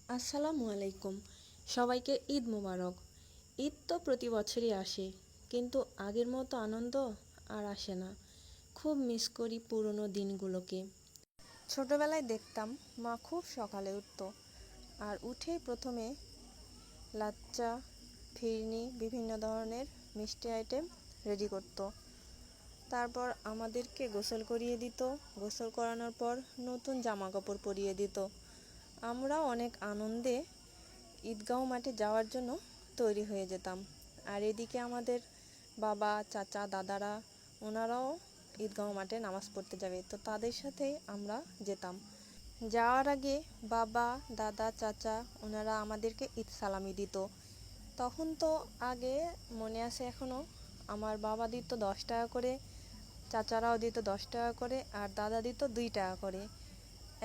আসসালামু আলাইকুম। সবাইকে ঈদ মোবারক। ঈদ তো প্রতি বছরই আসে, কিন্তু আগের মতো আনন্দ আর আসে না। খুব মিস করি পুরনো দিনগুলোকে। ছোটবেলায় দেখতাম মা খুব সকালে উঠত, আর উঠেই প্রথমে লাচ্চা, ফিরনি, বিভিন্ন ধরনের মিষ্টি আইটেম রেডি করত। তারপর আমাদেরকে গোসল করিয়ে দিত। গোসল করানোর পর নতুন জামা কাপড় পরিয়ে দিত। আমরা অনেক আনন্দে ঈদগাঁও মাঠে যাওয়ার জন্য তৈরি হয়ে যেতাম। আর এদিকে আমাদের বাবা, চাচা, দাদারা ওনারাও ঈদগাঁও মাঠে নামাজ পড়তে যাবে, তো তাদের সাথেই আমরা যেতাম। যাওয়ার আগে বাবা, দাদা, চাচা ওনারা আমাদেরকে ঈদ সালামি দিত। তখন তো আগে মনে আছে এখনও, আমার বাবা দিত 10 টাকা করে, চাচারাও দিত 10 টাকা করে, আর দাদা দিত 2 টাকা করে।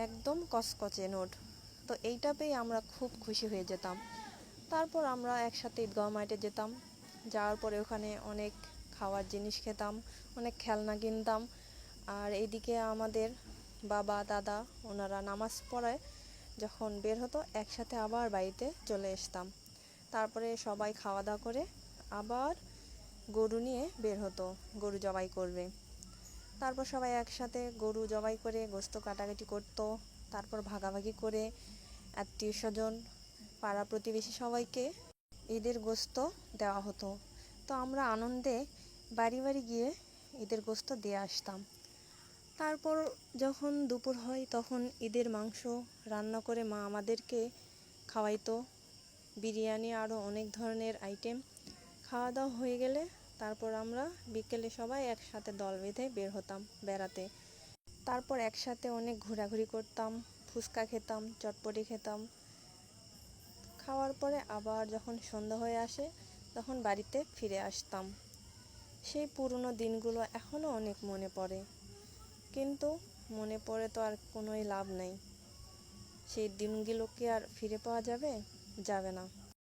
একদম কচকচে নোট। তো এইটা পেয়ে আমরা খুব খুশি হয়ে যেতাম। তারপর আমরা একসাথে ঈদগাঁও মাঠে যেতাম। যাওয়ার পরে ওখানে অনেক খাওয়ার জিনিস খেতাম, অনেক খেলনা কিনতাম। আর এইদিকে আমাদের বাবা, দাদা ওনারা নামাজ পড়ায় যখন বের হতো, একসাথে আবার বাড়িতে চলে আসতাম। তারপরে সবাই খাওয়া দাওয়া করে আবার গরু নিয়ে বের হতো, গরু জবাই করবে। তারপর সবাই একসাথে গরু জবাই করে গোশত কাটাকাটি করতো। তারপর ভাগাভাগি করে আত্মীয় স্বজন, পাড়া প্রতিবেশী সবাইকে ঈদের গোশত দেওয়া হতো। তো আমরা আনন্দে বাড়ি বাড়ি গিয়ে ঈদের গোশত দিয়ে আসতাম। তারপর যখন দুপুর হয় তখন ঈদের মাংস রান্না করে মা আমাদেরকে খাওয়াইতো, বিরিয়ানি আরও অনেক ধরনের আইটেম। খাওয়া দাওয়া হয়ে গেলে তারপর আমরা বিকেলে সবাই একসাথে দল বেঁধে বের হতাম বেড়াতে। তারপর একসাথে অনেক ঘোরাঘুরি করতাম, ফুচকা খেতাম, চটপটি খেতাম। খাওয়ার পরে আবার যখন সন্ধ্যা হয়ে আসে তখন বাড়িতে ফিরে আসতাম। সেই পুরনো দিনগুলো এখনও অনেক মনে পড়ে, কিন্তু মনে পড়ে তো আর কোনোই লাভ নেই। সেই দিনগুলো কি আর ফিরে পাওয়া যাবে? যাবে না।